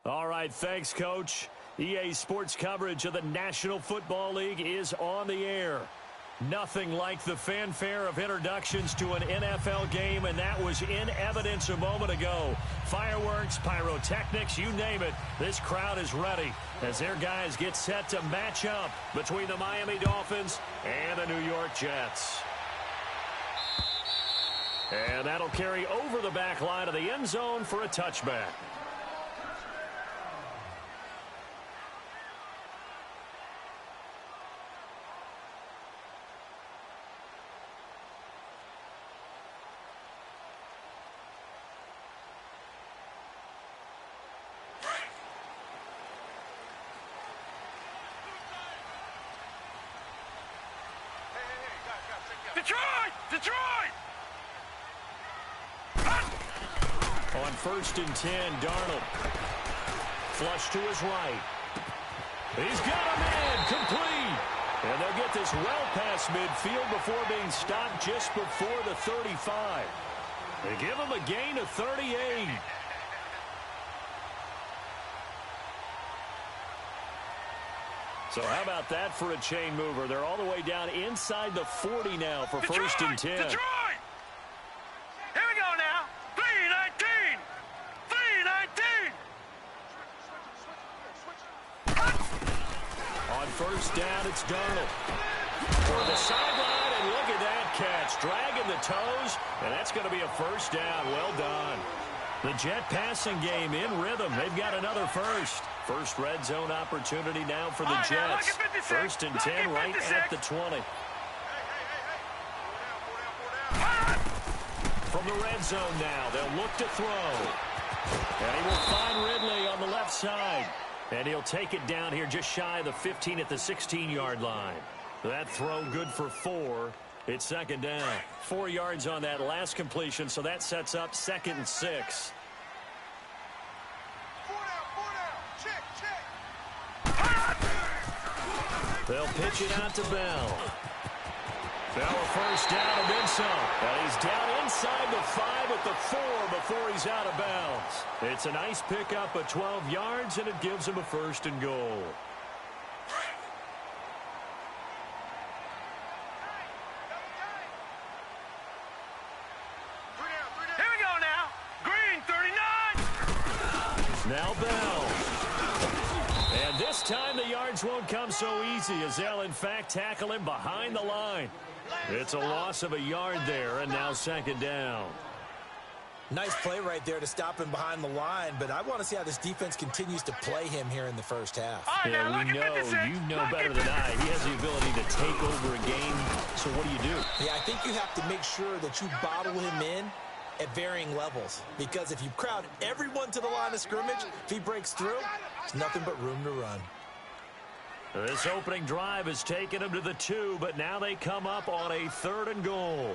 All right, thanks, Coach. EA Sports coverage of the National Football League is on the air. Nothing like the fanfare of introductions to an NFL game, and that was in evidence a moment ago. Fireworks, pyrotechnics, you name it. This crowd is ready as their guys get set to match up between the Miami Dolphins and the New York Jets. And that'll carry over the back line of the end zone for a touchback. Detroit! On 1st and 10, Darnold. Flush to his right. He's got a man complete. And they'll get this well past midfield before being stopped just before the 35. They give him a gain of 38. So how about that for a chain mover? They're all the way down inside the 40 now for Detroit, 1st and 10. Detroit! Here we go now. 3-19. 3-19. On 1st down, it's Darnold. For the sideline, and look at that catch. Dragging the toes, and that's going to be a 1st down. Well done. The Jet passing game in rhythm. They've got another first. First red zone opportunity now for the Jets. 1st and 10 right at the 20. From the red zone now, they'll look to throw. And he will find Ridley on the left side. And he'll take it down here just shy of the 15 at the 16-yard line. That throw good for 4. It's 2nd down. 4 yards on that last completion, so that sets up 2nd and 6. They'll pitch it out to Bell. Bell a 1st down and then some. And he's down inside the 5 at the 4 before he's out of bounds. It's a nice pickup of 12 yards, and it gives him a 1st and goal. Here we go now. Green 39. Now Bell. And this time the yards won't come so easy as they'll in fact tackle him behind the line. It's a loss of a yard there, and now 2nd down. Nice play right there to stop him behind the line, but I want to see how this defense continues to play him here in the 1st half. Yeah, we know, you know better than I. He has the ability to take over a game, so what do? Yeah, I think you have to make sure that you bottle him in at varying levels, because if you crowd everyone to the line of scrimmage, if he breaks through, there's nothing but room to run. This opening drive has taken them to the 2, but now they come up on a 3rd and goal.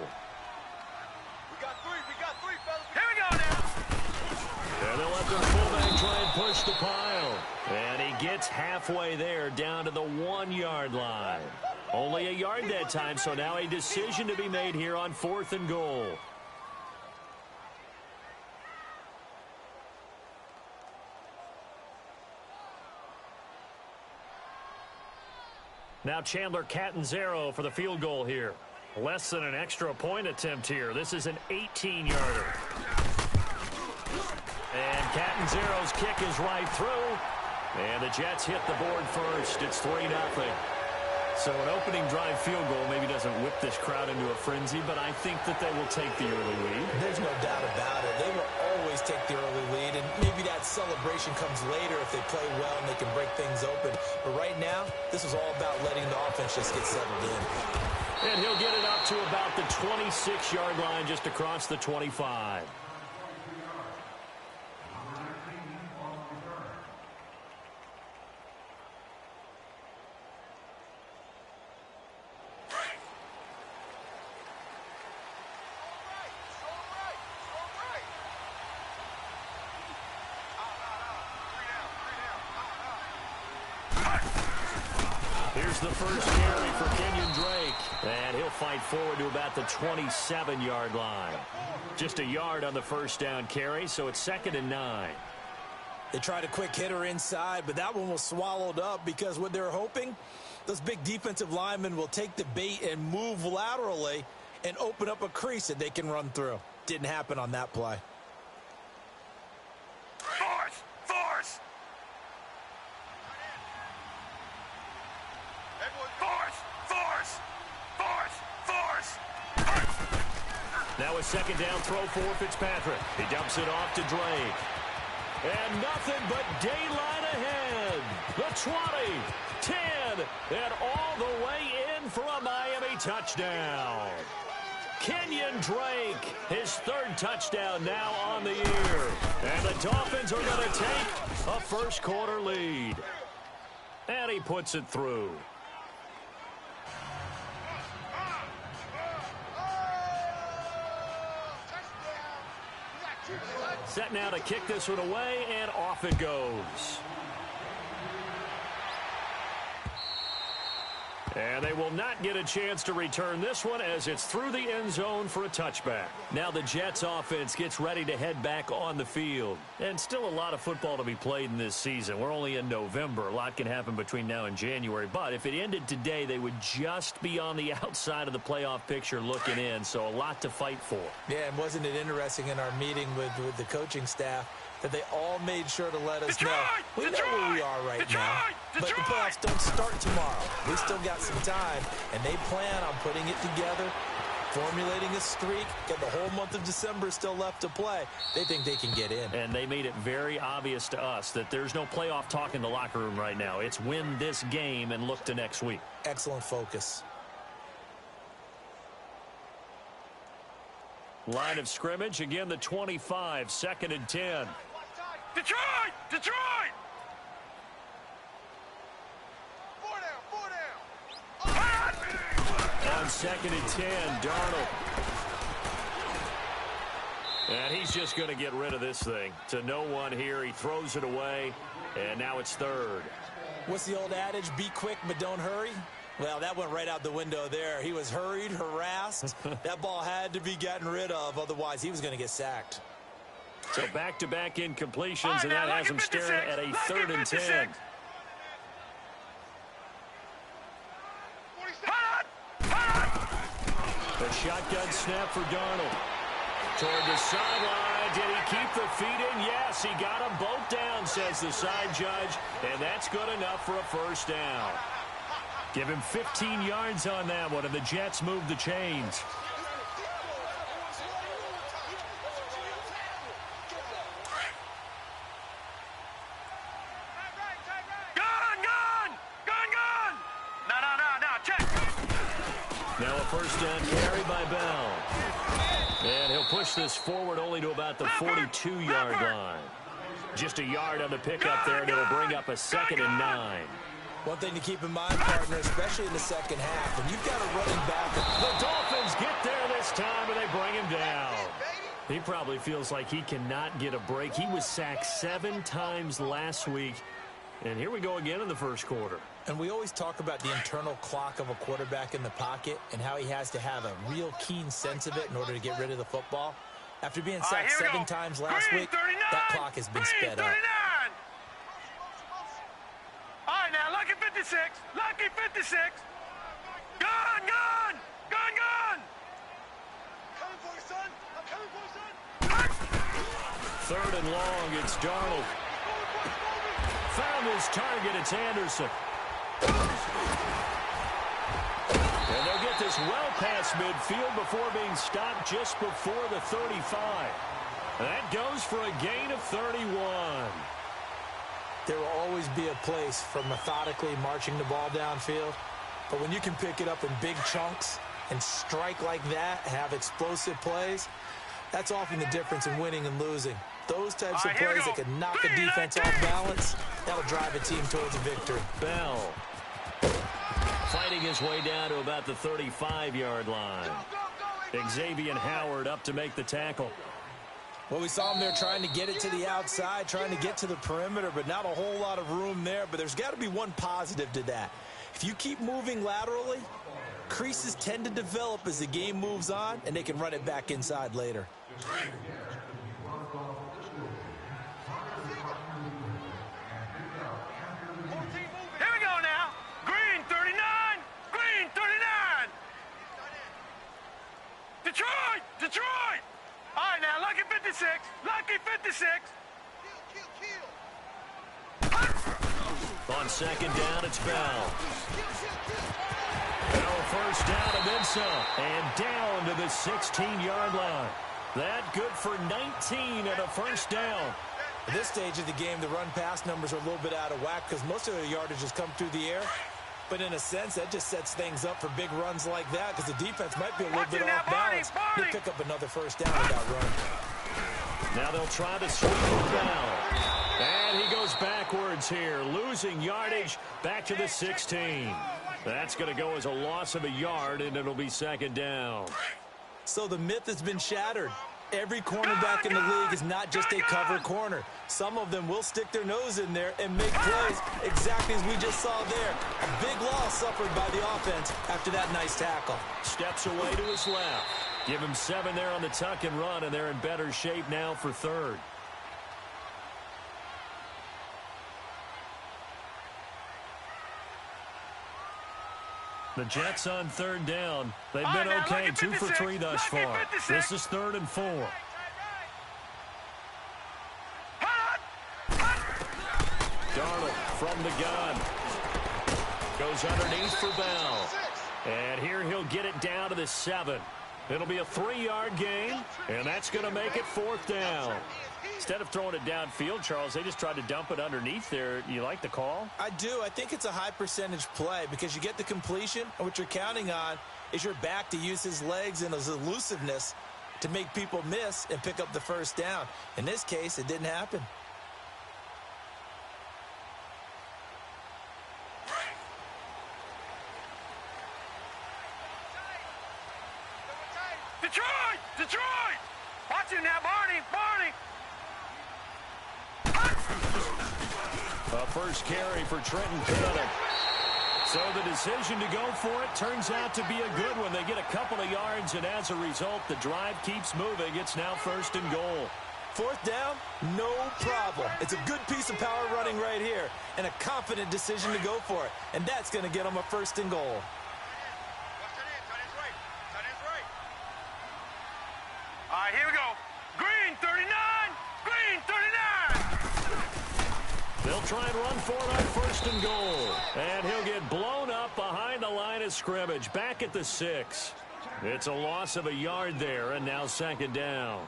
We got three, fellas. Here we go now. And they'll let their fullback try and push the pile. And he gets halfway there down to the 1-yard line. Only a yard that time, so now a decision to be made here on 4th and goal. Now Chandler Catanzaro for the field goal here. Less than an extra point attempt here. This is an 18-yarder. And Catanzaro's kick is right through. And the Jets hit the board first. It's 3-0. So an opening drive field goal maybe doesn't whip this crowd into a frenzy, but I think that they will take the early lead. There's no doubt about it. They will always take the early lead, and maybe that celebration comes later if they play well and they can break things open. But right now, this is all about letting the offense just get settled in. And he'll get it up to about the 26-yard line just across the 25. Here's the first carry for Kenyon Drake. And he'll fight forward to about the 27-yard line. Just a yard on the 1st down carry, so it's 2nd and 9. They tried a quick hitter inside, but that one was swallowed up because what they're hoping, those big defensive linemen will take the bait and move laterally and open up a crease that they can run through. Didn't happen on that play. Force! Force! Force! Force! Force! Force! Now a second down throw for Fitzpatrick. He dumps it off to Drake. And nothing but daylight ahead. The 20, 10, and all the way in for a Miami touchdown. Kenyon Drake, his third touchdown now on the year. And the Dolphins are going to take a first quarter lead. And he puts it through. Set now to kick this one away, and off it goes. And they will not get a chance to return this one as it's through the end zone for a touchback. Now the Jets offense gets ready to head back on the field. And still a lot of football to be played in this season. We're only in November. A lot can happen between now and January. But if it ended today, they would just be on the outside of the playoff picture looking in. So a lot to fight for. Yeah, and wasn't it interesting in our meeting with the coaching staff that they all made sure to let us know. We know where we are right now, but the playoffs don't start tomorrow. We still got some time, and they plan on putting it together, formulating a streak, got the whole month of December still left to play. They think they can get in. And they made it very obvious to us that there's no playoff talk in the locker room right now. It's win this game and look to next week. Excellent focus. Line of scrimmage, again the 25, 2nd and 10. Detroit! Detroit! 4 down. On 2nd and 10, Darnold. And he's just going to get rid of this thing. To no one here, he throws it away, and now it's 3rd. What's the old adage? Be quick, but don't hurry. Well, that went right out the window there. He was hurried, harassed. That ball had to be gotten rid of, otherwise he was going to get sacked. So back-to-back incompletions, and that has him staring at a 3rd and 10. The shotgun snap for Darnold. Toward the sideline. Did he keep the feet in? Yes, he got them both down, says the side judge, and that's good enough for a first down. Give him 15 yards on that one, and the Jets move the chains. Now a first down carry by Bell. And he'll push this forward only to about the 42-yard line. Just a yard on the pickup there, and it'll bring up a 2nd and 9. One thing to keep in mind, partner, especially in the second half, when you've got a running back. The Dolphins get there this time, and they bring him down. He probably feels like he cannot get a break. He was sacked 7 times last week. And here we go again in the first quarter. And we always talk about the internal clock of a quarterback in the pocket and how he has to have a real keen sense of it in order to get rid of the football. After being sacked 7 times last week, that clock has been sped up. All right, now, lucky 56. Lucky 56. Gone, gone. Gone, gone. Coming for you, son. I'm coming for you, son. 3rd and long, it's Darnold. Found his target, it's Anderson. And they'll get this well past midfield before being stopped just before the 35. That goes for a gain of 31. There will always be a place for methodically marching the ball downfield. But when you can pick it up in big chunks and strike like that, have explosive plays, that's often the difference in winning and losing. Those types of plays that can knock a defense off balance, that'll drive a team towards a victory. Bell fighting his way down to about the 35-yard line. Xavier Howard up to make the tackle. Well, we saw him there trying to get it to the outside, trying to get to the perimeter, but not a whole lot of room there. But there's got to be one positive to that. If you keep moving laterally, creases tend to develop as the game moves on, and they can run it back inside later. Detroit! Detroit! All right, now, lucky 56. Lucky 56. On second down, it's Bell. Bell first down and then some. And down to the 16-yard line. That good for 19 and a first down. At this stage of the game, the run-pass numbers are a little bit out of whack because most of the yardage has come through the air. But in a sense, that just sets things up for big runs like that because the defense might be a little bit off balance. They'll pick up another first down with that run. Now they'll try to sweep it down. And he goes backwards here, losing yardage back to the 16. That's going to go as a loss of a yard, and it'll be second down. So the myth has been shattered. Every cornerback in the league is not just a cover corner. Some of them will stick their nose in there and make plays exactly as we just saw there. A big loss suffered by the offense after that nice tackle. Steps away to his left. Give him 7 there on the tuck and run, and they're in better shape now for third. The Jets on third down. They've been okay, 2 for 3 thus far. This is 3rd and 4. Darnold from the gun. Goes underneath for Bell. And here he'll get it down to the 7. It'll be a 3-yard gain, and that's going to make it 4th down. Instead of throwing it downfield, Charles, they just tried to dump it underneath there. You like the call? I do. I think it's a high percentage play because you get the completion, and what you're counting on is your back to use his legs and his elusiveness to make people miss and pick up the first down. In this case, it didn't happen. Detroit! Detroit! Watch him now, Barney! Barney! A first carry for Trenton Cannon. So the decision to go for it turns out to be a good one. They get a couple of yards, and as a result, the drive keeps moving. It's now 1st and goal. 4th down, no problem. It's a good piece of power running right here and a confident decision to go for it. And that's going to get them a 1st and goal. All right, here we go. Green 39! Green 39! They'll try and run for it on 1st and goal. And he'll get blown up behind the line of scrimmage, back at the 6. It's a loss of a yard there, and now 2nd down.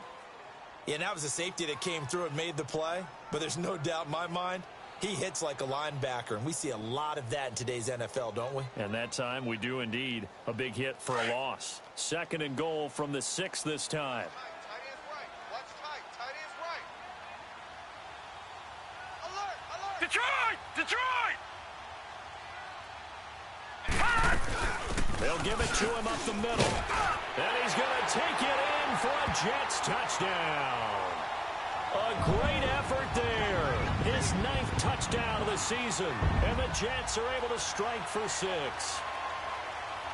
Yeah, and that was a safety that came through and made the play. But there's no doubt in my mind, he hits like a linebacker. And we see a lot of that in today's NFL, don't we? And that time we do indeed. A big hit for a loss. 2nd and goal from the 6 this time. Tight end's right. Watch tight. Tight end's right. Alert! Alert! Detroit! Detroit! They'll give it to him up the middle. And he's going to take it in for a Jets touchdown. A great effort there. His 9th touchdown of the season. And the Jets are able to strike for 6.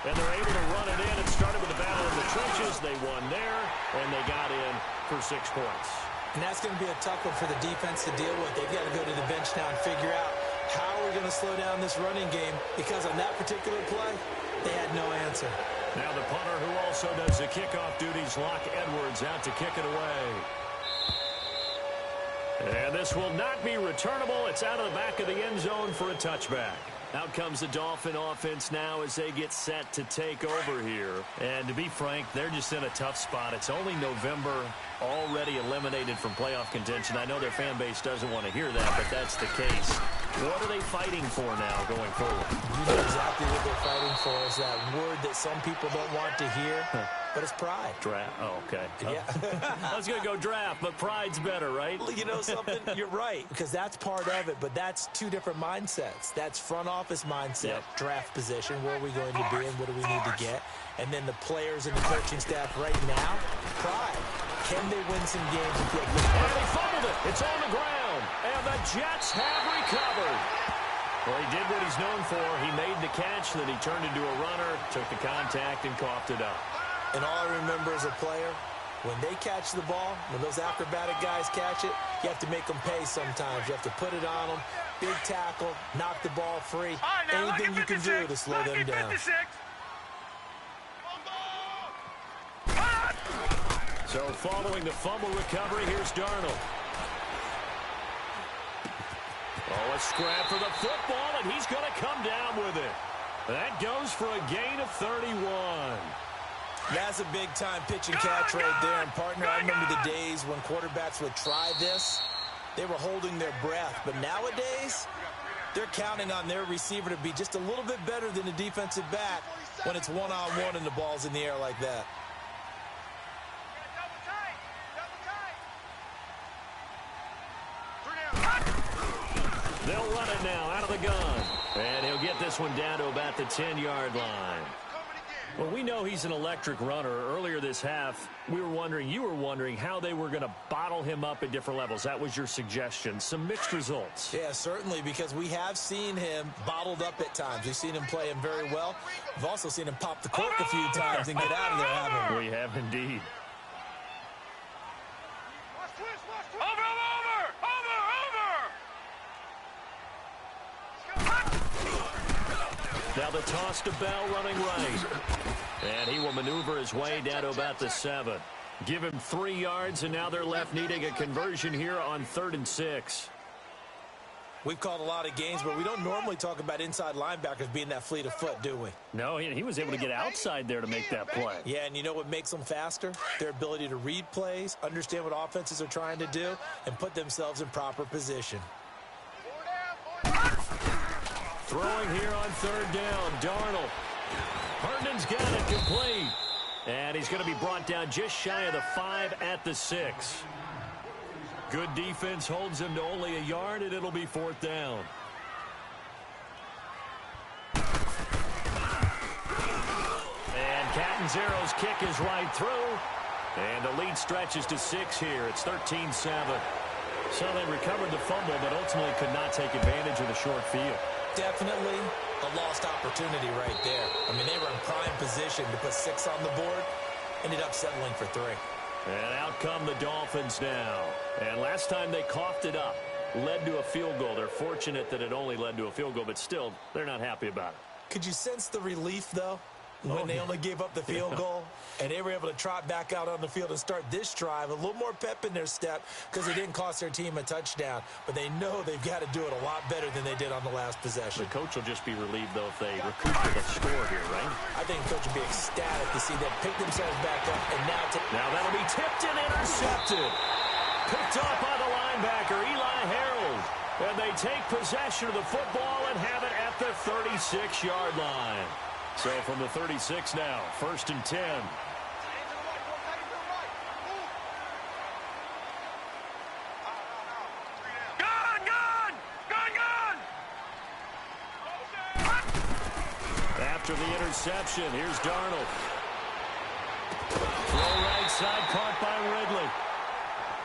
And they're able to run it in. It started with a battle in the trenches. They won there, and they got in for 6 points. And that's going to be a tough one for the defense to deal with. They've got to go to the bench now and figure out how we're going to slow down this running game because on that particular play, they had no answer. Now the punter who also does the kickoff duties, Locke Edwards, out to kick it away. And this will not be returnable. It's out of the back of the end zone for a touchback. Out comes the Dolphin offense now as they get set to take over here. And to be frank, they're just in a tough spot. It's only November, already eliminated from playoff contention. I know their fan base doesn't want to hear that, but that's the case. What are they fighting for now going forward? You know exactly what they're fighting for is that word that some people don't want to hear, but it's pride. Draft. Oh, okay. Yeah. I was going to go draft, but pride's better, right? Well, you know something? You're right, because that's part of it, but that's 2 different mindsets. That's front office mindset, draft position, where are we going to be and what do we need to get? And then the players and the coaching staff right now, pride. Can they win some games and feel good? And they fumbled it. It's on the ground. And the Jets have recovered. Well, he did what he's known for. He made the catch, then he turned into a runner, took the contact, and coughed it up. And all I remember as a player, when they catch the ball, when those acrobatic guys catch it, you have to make them pay sometimes. You have to put it on them, big tackle, knock the ball free. Anything you can do to slow them down. So following the fumble recovery, here's Darnold. Oh, a scrap for the football, and he's going to come down with it. That goes for a gain of 31. That's a big-time pitch and catch right there. And, partner, I remember the days when quarterbacks would try this. They were holding their breath. But nowadays, they're counting on their receiver to be just a little bit better than the defensive back when it's one-on-one and the ball's in the air like that. They'll run it now out of the gun. And he'll get this one down to about the 10-yard line. Well, we know he's an electric runner. Earlier this half, you were wondering how they were going to bottle him up at different levels. That was your suggestion. Some mixed results. Yeah, certainly, because we have seen him bottled up at times. We've seen him play him very well. We've also seen him pop the cork a few times and get out of there, haven't we? We have indeed. Now the toss to Bell running right. And he will maneuver his way down to about the 7. Give him 3 yards, and now they're left needing a conversion here on 3rd and 6. We've called a lot of games, but we don't normally talk about inside linebackers being that fleet of foot, do we? No, he was able to get outside there to make that play. Yeah, and you know what makes them faster? Their ability to read plays, understand what offenses are trying to do, and put themselves in proper position. Throwing here on 3rd down, Darnold. Herndon's got it complete. And he's going to be brought down just shy of the 5 at the 6. Good defense holds him to only a yard, and it'll be 4th down. And Catanzaro's kick is right through. And the lead stretches to 6 here. It's 13-7. So they recovered the fumble, but ultimately could not take advantage of the short field. Definitely a lost opportunity right there. I mean, they were in prime position to put 6 on the board. Ended up settling for 3. And out come the Dolphins now. And last time they coughed it up, led to a field goal. They're fortunate that it only led to a field goal, but still, they're not happy about it. Could you sense the relief, though, when they only gave up the field goal? And they were able to trot back out on the field and start this drive. A little more pep in their step because it didn't cost their team a touchdown. But they know they've got to do it a lot better than they did on the last possession. The coach will just be relieved, though, if they recoup the score here, right? I think the coach will be ecstatic to see them pick themselves back up and now that'll be tipped and intercepted. Picked off by the linebacker, Eli Harold. And they take possession of the football and have it at the 36-yard line. So from the 36 now, 1st and 10. After the interception, here's Darnold. Throw right side, caught by Ridley.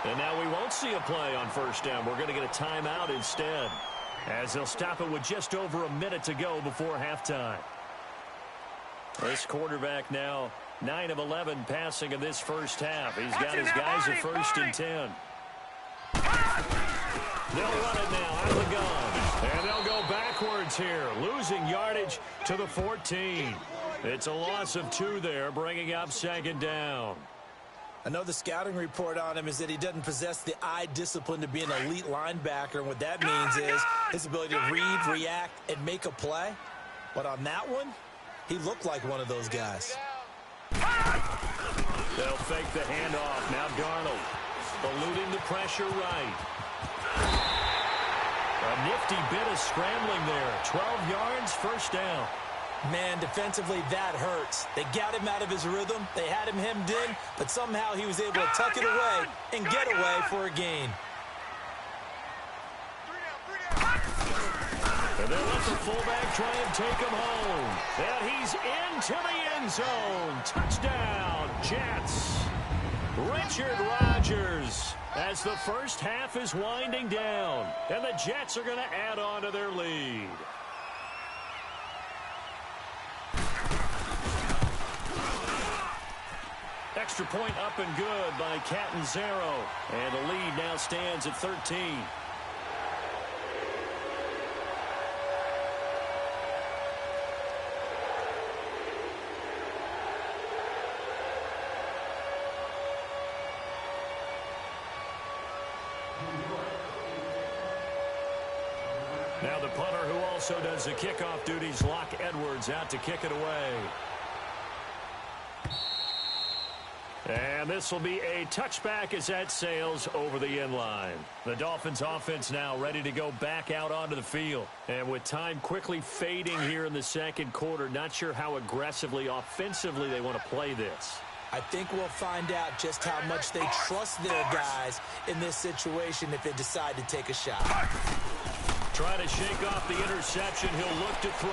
And now we won't see a play on 1st down. We're going to get a timeout instead, as they'll stop it with just over a minute to go before halftime. This quarterback now 9 of 11 passing in this first half. He's got his guys at 1st and 10. They'll run it now out of the gun. And they'll go backwards here, losing yardage to the 14. It's a loss of 2 there, bringing up 2nd down. I know the scouting report on him is that he doesn't possess the eye discipline to be an elite linebacker. And what that means is his ability to read, react, and make a play. But on that one, he looked like one of those guys. They'll fake the handoff. Now Darnold eluding the pressure right. A nifty bit of scrambling there. 12 yards, 1st down. Man, defensively, that hurts. They got him out of his rhythm. They had him hemmed in, but somehow he was able to tuck it away and get away for a gain. And they'll let the fullback try and take him home. And he's into the end zone. Touchdown, Jets. Richard Rodgers, as the first half is winding down. And the Jets are going to add on to their lead. Extra point up and good by Catanzaro. And the lead now stands at 13. Now the punter, who also does the kickoff duties, Locke Edwards, out to kick it away. And this will be a touchback as that sails over the end line. The Dolphins offense now ready to go back out onto the field. And with time quickly fading here in the second quarter, not sure how aggressively, offensively they want to play this. I think we'll find out just how much they trust their guys in this situation if they decide to take a shot. Trying to shake off the interception. He'll look to throw.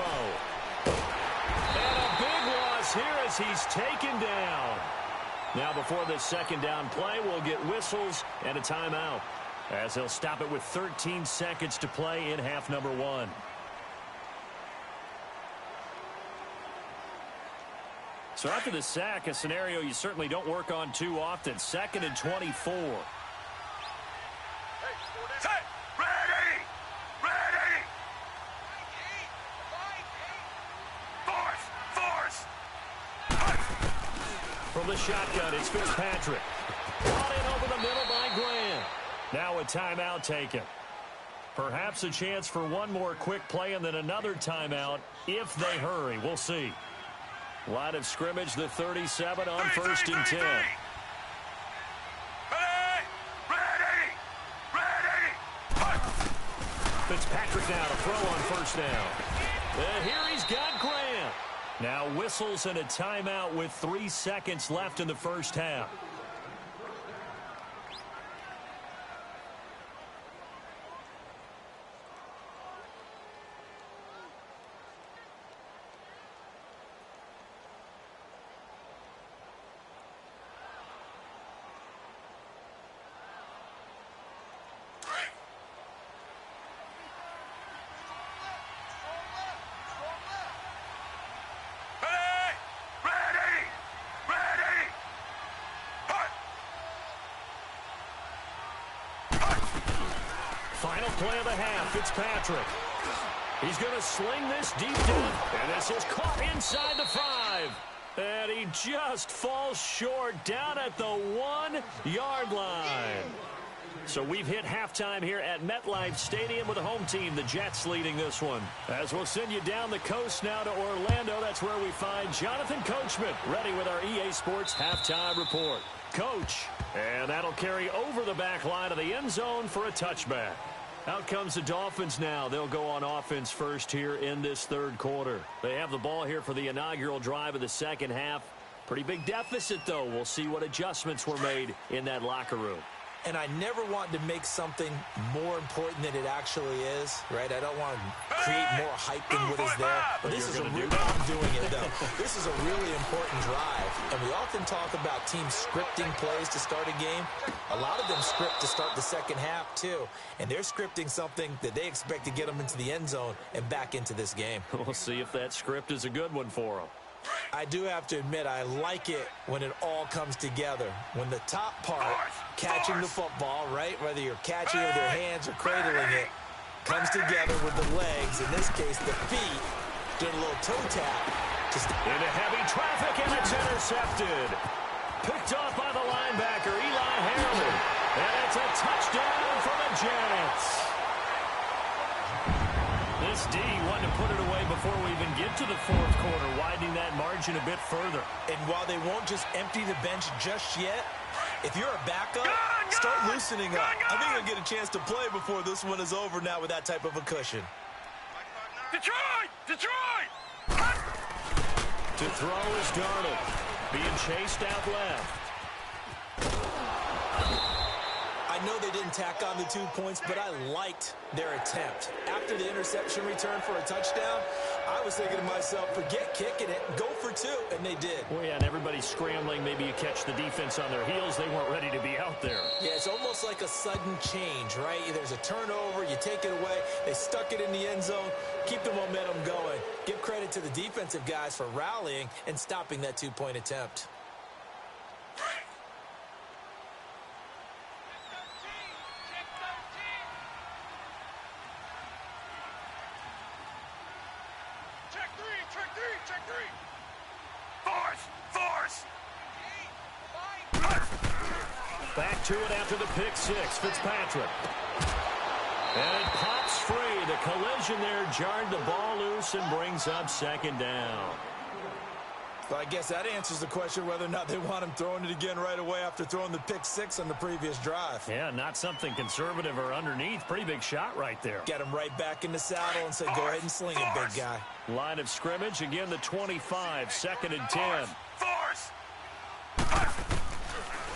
And a big loss here as he's taken down. Now before this second down play, we'll get whistles and a timeout, as he'll stop it with 13 seconds to play in half number one. So after the sack, a scenario you certainly don't work on too often. 2nd and 24. From the shotgun, it's Fitzpatrick. Brought in over the middle by Graham. Now a timeout taken. Perhaps a chance for one more quick play and then another timeout if they hurry. We'll see. Line of scrimmage, the 37 on 1st and 10. Fitzpatrick now to throw on 1st down. And here he's got Graham. Now whistles and a timeout with 3 seconds left in the first half. Final play of the half, Fitzpatrick. He's going to sling this deep down, and this is caught inside the 5. And he just falls short down at the 1-yard line. So we've hit halftime here at MetLife Stadium with the home team, the Jets, leading this one. As we'll send you down the coast now to Orlando, that's where we find Jonathan Coachman, ready with our EA Sports halftime report. Coach, and that'll carry over the back line of the end zone for a touchback. Out comes the Dolphins now. They'll go on offense first here in this third quarter. They have the ball here for the inaugural drive of the second half. Pretty big deficit, though. We'll see what adjustments were made in that locker room. And I never want to make something more important than it actually is, right? I don't want to create more hype than what is there. But this is I'm doing it, though. This is a really important drive. And we often talk about teams scripting plays to start a game. A lot of them script to start the second half, too. And they're scripting something that they expect to get them into the end zone and back into this game. We'll see if that script is a good one for them. I do have to admit, I like it when it all comes together. When the top part, catching the football, right, whether you're catching it with your hands or cradling it, comes together with the legs, in this case the feet, doing a little toe tap. Into heavy traffic, and it's intercepted. Picked off by the linebacker, Eli Harriman. And it's a touchdown for the Jets. This D wanted to put it away before we even get to the fourth quarter, widening that margin a bit further. And while they won't just empty the bench just yet, if you're a backup, start loosening up. I think you'll get a chance to play before this one is over now with that type of a cushion. Detroit! Detroit! To throw is Darnold, being chased out left. I know they didn't tack on the 2 points, but I liked their attempt. After the interception return for a touchdown, I was thinking to myself, forget kicking it, go for 2, and they did. Well, yeah, and everybody's scrambling. Maybe you catch the defense on their heels. They weren't ready to be out there. Yeah, it's almost like a sudden change, right? There's a turnover, you take it away, they stuck it in the end zone, keep the momentum going. Give credit to the defensive guys for rallying and stopping that 2-point attempt. Back to it after the pick six, Fitzpatrick. And it pops free. The collision there jarred the ball loose and brings up second down. Well, I guess that answers the question whether or not they want him throwing it again right away after throwing the pick six on the previous drive. Yeah, not something conservative or underneath. Pretty big shot right there. Get him right back in the saddle and say, go ahead and sling it, big guy. Line of scrimmage, again the 25, second and 10.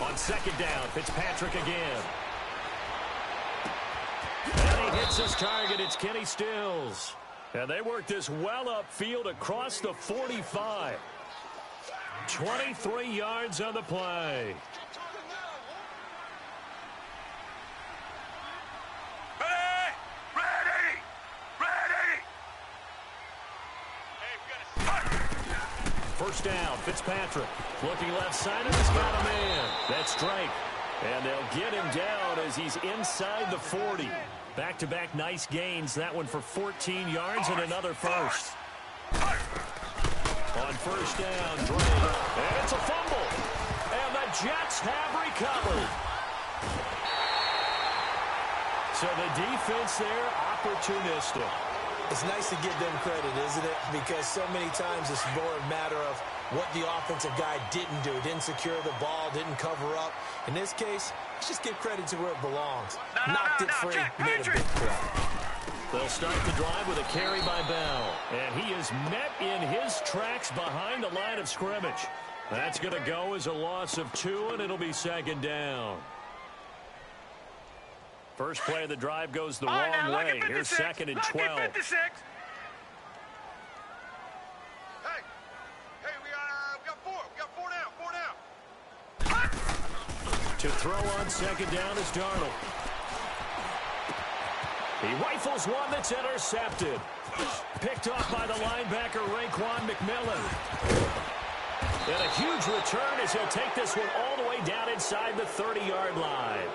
On second down, Fitzpatrick again. And he hits his target. It's Kenny Stills. And they work this well upfield across the 45. 23 yards on the play. First down, Fitzpatrick. Looking left side, and he's got a man. That's Drake. And they'll get him down as he's inside the 40. Back-to-back nice gains. That one for 14 yards and another first. On first down, Drake. And it's a fumble. And the Jets have recovered. So the defense there, opportunistic. It's nice to give them credit, isn't it? Because so many times it's more a matter of what the offensive guy didn't do. Didn't secure the ball, didn't cover up. In this case, let's just give credit to where it belongs. Knocked it free, made a big play. They'll start the drive with a carry by Bell. And he is met in his tracks behind the line of scrimmage. That's going to go as a loss of 2, and it'll be second down. First play of the drive goes the wrong way. Here's second and 12. Hey, we got four. We got four down. To throw on second down is Darnold. He rifles one that's intercepted. Picked off by the linebacker, Raekwon McMillan. And a huge return as he'll take this one all the way down inside the 30-yard line.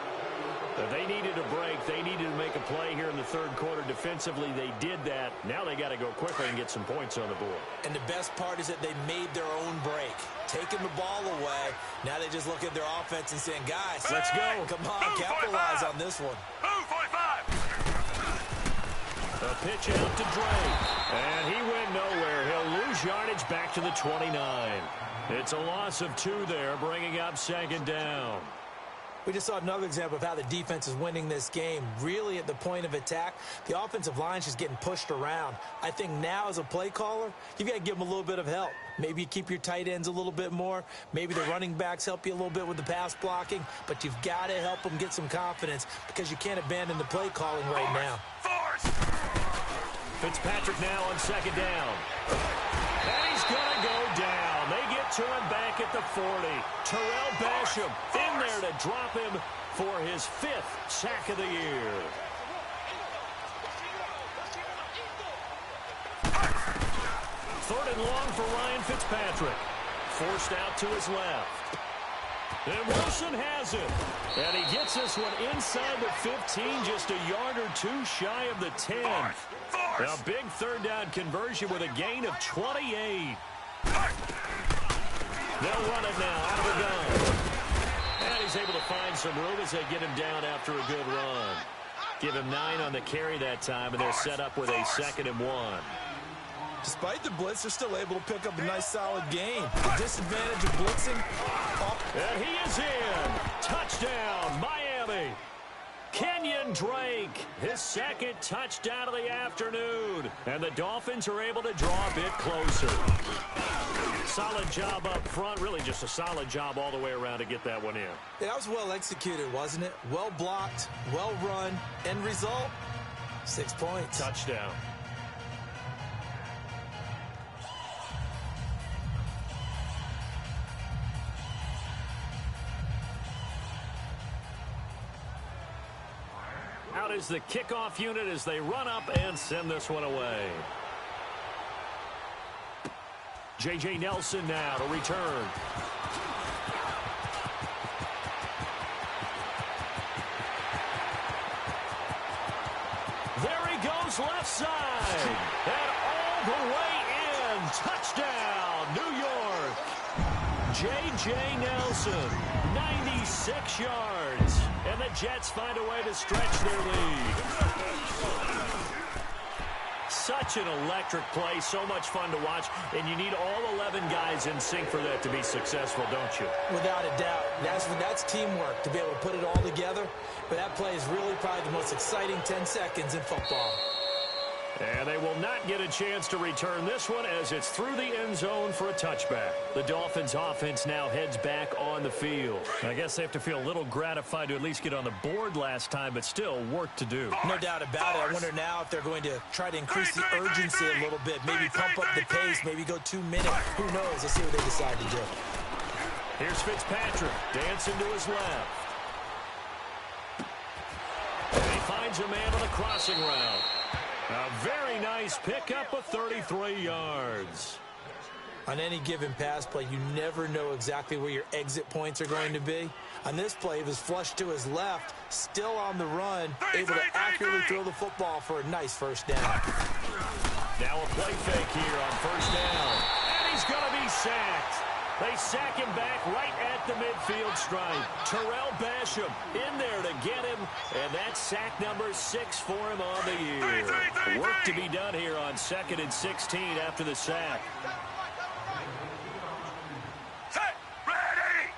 They needed a break. They needed to make a play here in the third quarter. Defensively, they did that. Now they got to go quickly and get some points on the board. And the best part is that they made their own break. Taking the ball away. Now they just look at their offense and saying, guys, let's go. Come on, capitalize on this one. Move, 45. A pitch out to Drake. And he went nowhere. He'll lose yardage back to the 29. It's a loss of 2 there, bringing up second down. We just saw another example of how the defense is winning this game. Really at the point of attack, the offensive line is just getting pushed around. I think now as a play caller, you've got to give them a little bit of help. Maybe you keep your tight ends a little bit more. Maybe the running backs help you a little bit with the pass blocking. But you've got to help them get some confidence because you can't abandon the play calling right now. Fitzpatrick now on second down. And he's going to go down. They get to him back at the 40. Terrell Basham in there to drop him for his 5th sack of the year. Third and long for Ryan Fitzpatrick. Forced out to his left. And Wilson has it. And he gets this one inside the 15, just a yard or 2 shy of the 10. Now, big third down conversion with a gain of 28. They'll run it now out of the gun. And he's able to find some room as they get him down after a good run. Give him 9 on the carry that time, and they're set up with a 2nd and 1. Despite the blitz, they're still able to pick up a nice, solid game. The disadvantage of blitzing. And he is in. Touchdown, Miami. Kenyon Drake, his 2nd touchdown of the afternoon. And the Dolphins are able to draw a bit closer. Solid job up front. Really just a solid job all the way around to get that one in. Yeah, that was well executed, wasn't it? Well blocked, well run. End result, 6 points. Touchdown. Out is the kickoff unit as they run up and send this one away. J.J. Nelson now to return. There he goes left side. And all the way in. Touchdown, New York. J.J. Nelson, 96 yards. And the Jets find a way to stretch their lead. Such an electric play, so much fun to watch, and you need all 11 guys in sync for that to be successful, don't you? Without a doubt. That's teamwork to be able to put it all together, but that play is really probably the most exciting 10 seconds in football. And they will not get a chance to return this one as it's through the end zone for a touchback. The Dolphins offense now heads back on the field. I guess they have to feel a little gratified to at least get on the board last time, but still work to do. No doubt about it. I wonder now if they're going to try to increase the urgency a little bit, maybe pump up the pace, maybe go 2 minutes. Who knows? Let's see what they decide to do. Here's Fitzpatrick dancing to his left. And he finds a man on the crossing route. A very nice pickup of 33 yards. On any given pass play, you never know exactly where your exit points are going to be. On this play, it was flushed to his left, still on the run, able to accurately throw the football for a nice first down. Now a play fake here on first down. And he's going to be sacked. They sack him back right at the midfield stripe. Terrell Basham in there to get him, and that's sack number 6 for him on the year. Work to be done here on 2nd and 16 after the sack. Ready!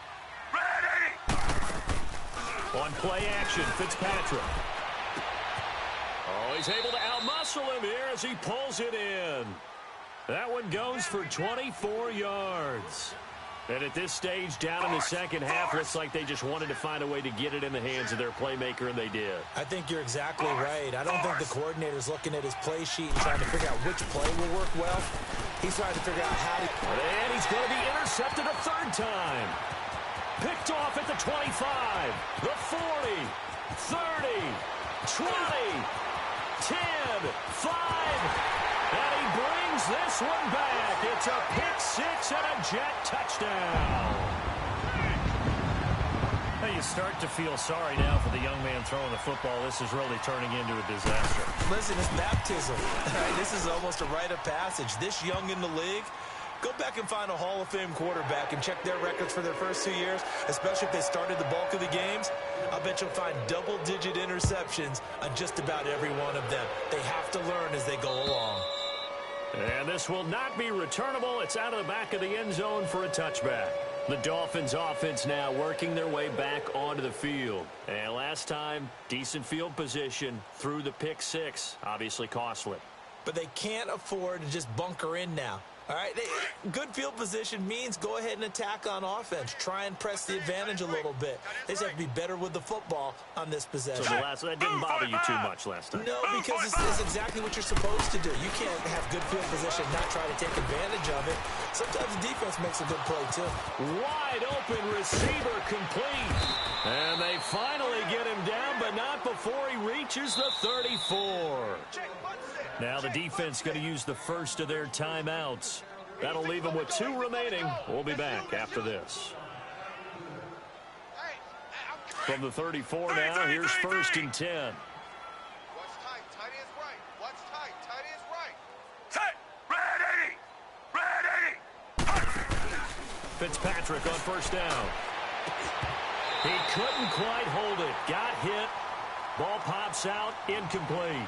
On play action, Fitzpatrick. Oh, he's able to outmuscle him here as he pulls it in. That one goes for 24 yards. And at this stage, down in the second half, looks like they just wanted to find a way to get it in the hands of their playmaker, and they did. I think you're exactly right. I don't think the coordinator's looking at his play sheet and trying to figure out which play will work well. He's trying to figure out how to... And he's going to be intercepted a third time. Picked off at the 25, the 40, 30, 20, 10, 5... And he brings this one back. It's a pick 6 and a Jet touchdown. Now you start to feel sorry now for the young man throwing the football. This is really turning into a disaster. Listen, it's baptism. This is almost a rite of passage. This young in the league, go back and find a Hall of Fame quarterback and check their records for their first 2 years, especially if they started the bulk of the games. I'll bet you'll find double-digit interceptions on just about every one of them. They have to learn as they go along. And this will not be returnable. It's out of the back of the end zone for a touchback. The Dolphins offense now working their way back onto the field. And last time, decent field position through the pick 6. Obviously costly. But they can't afford to just bunker in now. All right, good field position means go ahead and attack on offense. Try and press the advantage a little bit. They just have to be better with the football on this possession. So that didn't bother you too much last time? No, because it's exactly what you're supposed to do. You can't have good field position and not try to take advantage of it. Sometimes the defense makes a good play, too. Wide open receiver complete. And they finally get him down, but not before he reaches the 34. Now the defense going to use the first of their timeouts. That'll leave them with 2 remaining. We'll be back after this. From the 34 now, here's 1st and 10. Watch tight, tight is right. Watch tight, tight is right. Set, ready! Fitzpatrick on first down. He couldn't quite hold it. Got hit. Ball pops out, incomplete.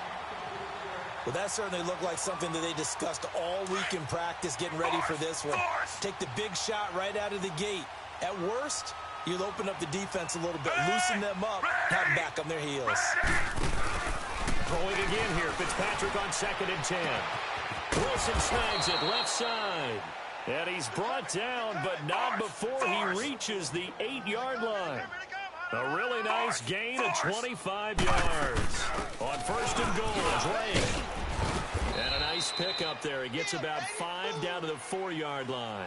Well, that certainly looked like something that they discussed all week in practice, getting ready for this one. Take the big shot right out of the gate. At worst, you'll open up the defense a little bit, loosen them up, have them back on their heels. Throwing again here, Fitzpatrick on 2nd and 10. Wilson snags it left side. And he's brought down, but not before he reaches the 8-yard line. A really nice gain of 25 yards. On 1st and goal, Drake. And a nice pick up there. He gets about 5 down to the 4-yard line.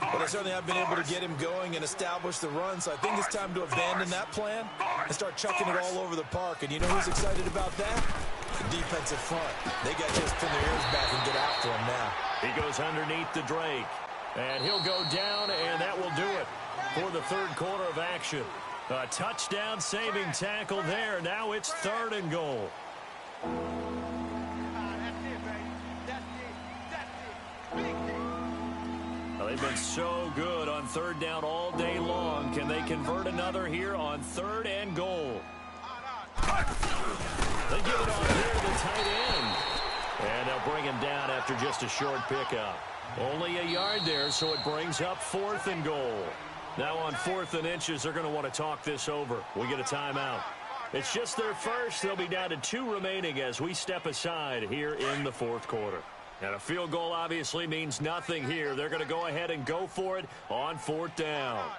But they certainly have been able to get him going and establish the run, so I think it's time to abandon that plan and start chucking it all over the park. And you know who's excited about that? The defensive front. They got to just pin their ears back and get after him now. He goes underneath the Drake. And he'll go down, and that will do it for the 3rd quarter of action. A touchdown-saving tackle there. Now it's 3rd and goal. That's it, baby. That's it. Well, they've They've been so good on third down all day long. Can they convert another here on 3rd and goal? They give it on here to the tight end. And they'll bring him down after just a short pickup. Only a yard there, so it brings up 4th and goal. Now on 4th and inches, they're going to want to talk this over. We get a timeout. It's just their first. They'll be down to 2 remaining as we step aside here in the 4th quarter. And a field goal obviously means nothing here. They're going to go ahead and go for it on 4th down.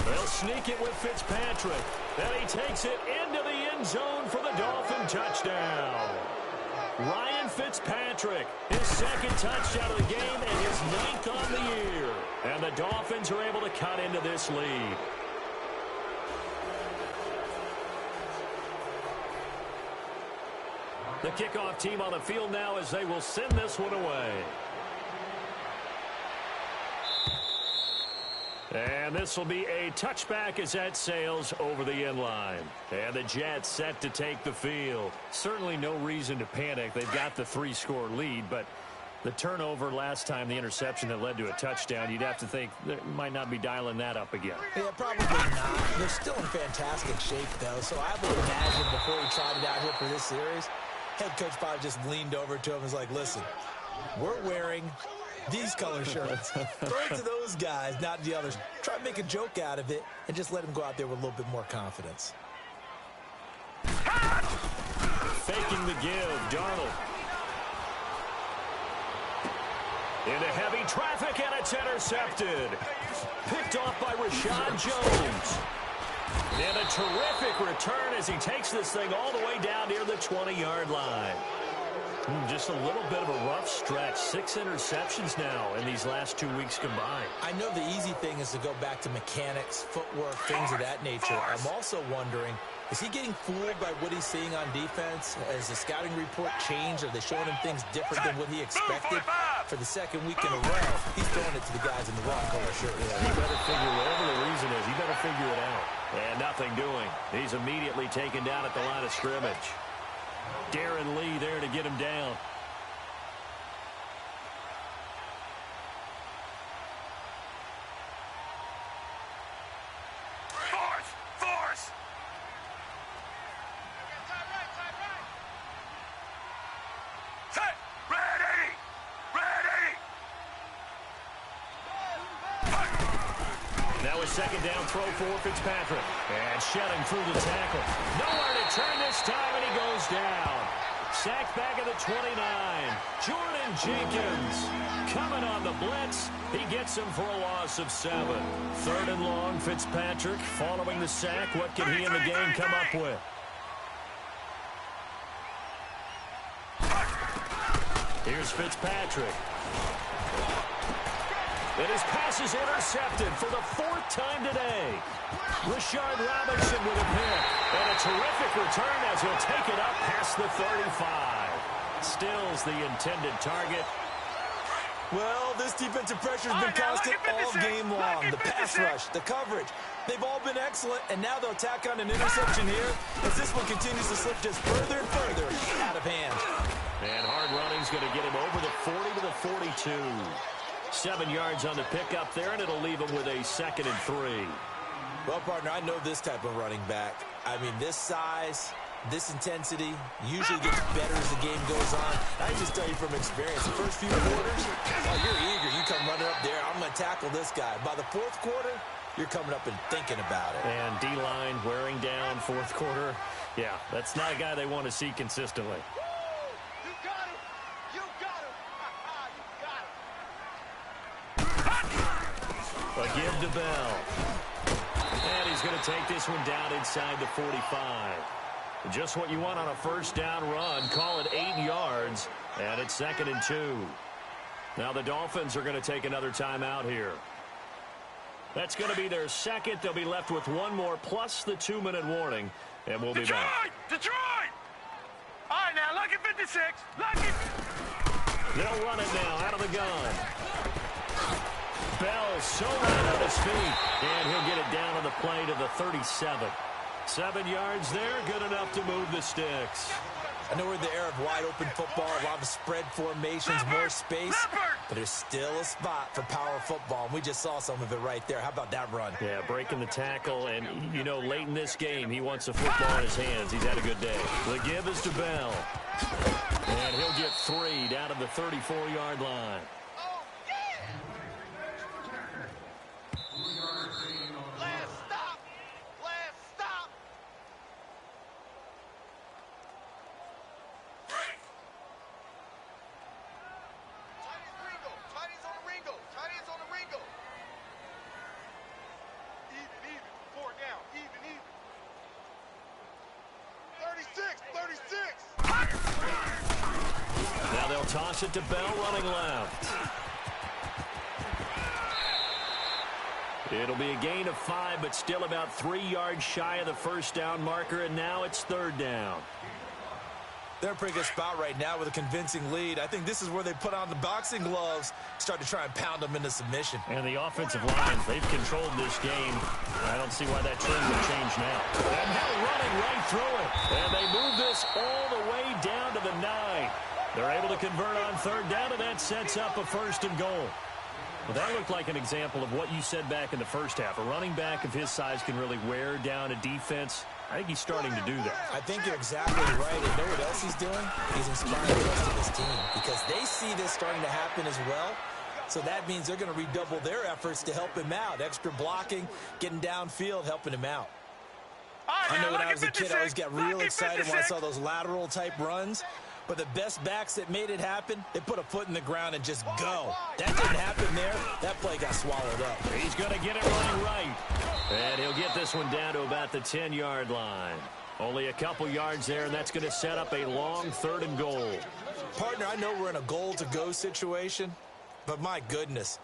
They'll sneak it with Fitzpatrick. And he takes it into the end zone for the Dolphin touchdown. Ryan Fitzpatrick, his 2nd touchdown of the game and his 9th on the year. And the Dolphins are able to cut into this lead. The kickoff team on the field now as they will send this one away. And this will be a touchback as that sails over the end line. And the Jets set to take the field. Certainly no reason to panic. They've got the 3-score lead, but the turnover last time, the interception that led to a touchdown, you'd have to think they might not be dialing that up again. Yeah, probably not. They're still in fantastic shape, though, so I would imagine before he tried it out here for this series, head coach probably just leaned over to him and was like, listen, we're wearing these color shirts. Throw it to those guys, not the others. Try to make a joke out of it and just let them go out there with a little bit more confidence. Faking the give, Darnold. Into heavy traffic, and it's intercepted. Picked off by Rashad Jones. And a terrific return as he takes this thing all the way down near the 20-yard line. Just a little bit of a rough stretch. 6 interceptions now in these last 2 weeks combined. I know the easy thing is to go back to mechanics, footwork, things of that nature. I'm also wondering, is he getting fooled by what he's seeing on defense? Has the scouting report changed? Are they showing him things different than what he expected? For the 2nd week in a row, he's throwing it to the guys in the wrong color shirt. Yeah, he better figure whatever the reason is. He better figure it out. And nothing doing. He's immediately taken down at the line of scrimmage. Darren Lee there to get him down. Force! Set! Ready! Now a 2nd down throw for Fitzpatrick. And shedding through the tackle. Nowhere to turn this time, and he goes down. Sacked back at the 29. Jordan Jenkins coming on the blitz. He gets him for a loss of 7. 3rd and long, Fitzpatrick following the sack. What can he in the game come up with? Here's Fitzpatrick. And his pass is intercepted for the 4th time today. Rashard Robinson with a pick. And a terrific return as he'll take it up past the 35. Stills the intended target. Well, this defensive pressure has been constant all game long. The pass rush, the coverage, they've all been excellent, and now they'll tack on an interception here as this one continues to slip just further and further out of hand. And hard running's going to get him over the 40 to the 42. 7 yards on the pickup there, and it'll leave him with a 2nd and 3. Well, partner, I know this type of running back. I mean, this size, this intensity usually gets better as the game goes on. I just tell you from experience, the first few quarters, oh, you're eager. You come running up there, I'm going to tackle this guy. By the 4th quarter, you're coming up and thinking about it. And D-line wearing down 4th quarter. Yeah, that's not a guy they want to see consistently. You got him! You got him! A give to Bell. And he's going to take this one down inside the 45. Just what you want on a 1st down run. Call it 8 yards. And it's 2nd and 2. Now the Dolphins are going to take another timeout here. That's going to be their 2nd. They'll be left with 1 more plus the 2-minute warning. And we'll be back. Detroit! All right, now, lucky 56. Lucky. They'll run it now out of the gun. Bell so light on his feet. And he'll get it down on the play to the 37. 7 yards there, good enough to move the sticks. I know we're in the era of wide-open football, a lot of spread formations, more space, but there's still a spot for power football, and we just saw some of it right there. How about that run? Yeah, breaking the tackle, and, you know, late in this game, he wants the football in his hands. He's had a good day. The give is to Bell, and he'll get 3 down to the 34-yard line. Now they'll toss it to Bell running left. It'll be a gain of 5, but still about 3 yards shy of the first down marker, and now it's 3rd down. They're in a pretty good spot right now with a convincing lead. I think this is where they put on the boxing gloves, start to try and pound them into submission. And the offensive line, they've controlled this game. I don't see why that trend would change now. And now running right through it. And they move this all the way down to the 9. They're able to convert on 3rd down, and that sets up a 1st and goal. Well, that looked like an example of what you said back in the first half. A running back of his size can really wear down a defense. I think he's starting to do that. I think you're exactly right. And know what else he's doing? He's inspiring the rest of his team because they see this starting to happen as well. So that means they're going to redouble their efforts to help him out. Extra blocking, getting downfield, helping him out. I know when I was a kid, I always got real excited when I saw those lateral type runs. But the best backs that made it happen, they put a foot in the ground and just go. That didn't happen there. That play got swallowed up. He's going to get it running right. And he'll get this one down to about the 10-yard line. Only a couple yards there, and that's going to set up a long 3rd and goal. Partner, I know we're in a goal-to-go situation, but my goodness.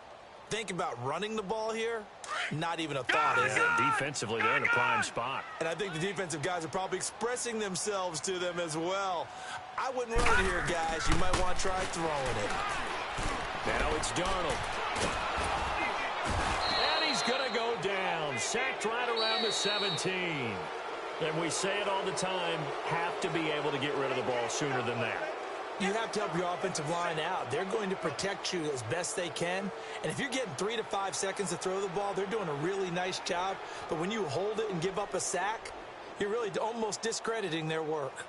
Think about running the ball here. Not even a thought, is it? Defensively, they're in a prime spot. And I think the defensive guys are probably expressing themselves to them as well. I wouldn't run it here, guys. You might want to try throwing it. Now it's Darnold. And he's going to go down. Sacked right around the 17. And we say it all the time, have to be able to get rid of the ball sooner than that. You have to help your offensive line out. They're going to protect you as best they can. And if you're getting 3 to 5 seconds to throw the ball, they're doing a really nice job. But when you hold it and give up a sack, you're really almost discrediting their work.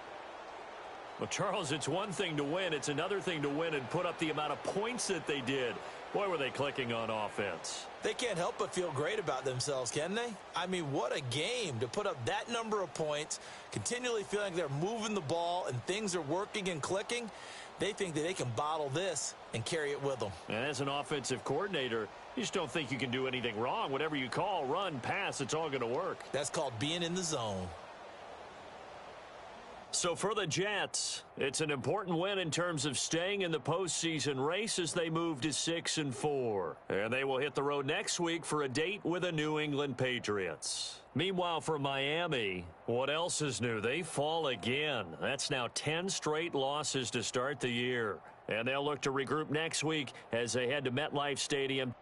Well, Charles, it's one thing to win. It's another thing to win and put up the amount of points that they did. Boy, were they clicking on offense. They can't help but feel great about themselves, can they? I mean, what a game to put up that number of points, continually feeling like they're moving the ball and things are working and clicking. They think that they can bottle this and carry it with them. And as an offensive coordinator, you just don't think you can do anything wrong. Whatever you call, run, pass, it's all going to work. That's called being in the zone. So for the Jets, it's an important win in terms of staying in the postseason race as they move to 6-4. And they will hit the road next week for a date with the New England Patriots. Meanwhile, for Miami, what else is new? They fall again. That's now 10 straight losses to start the year. And they'll look to regroup next week as they head to MetLife Stadium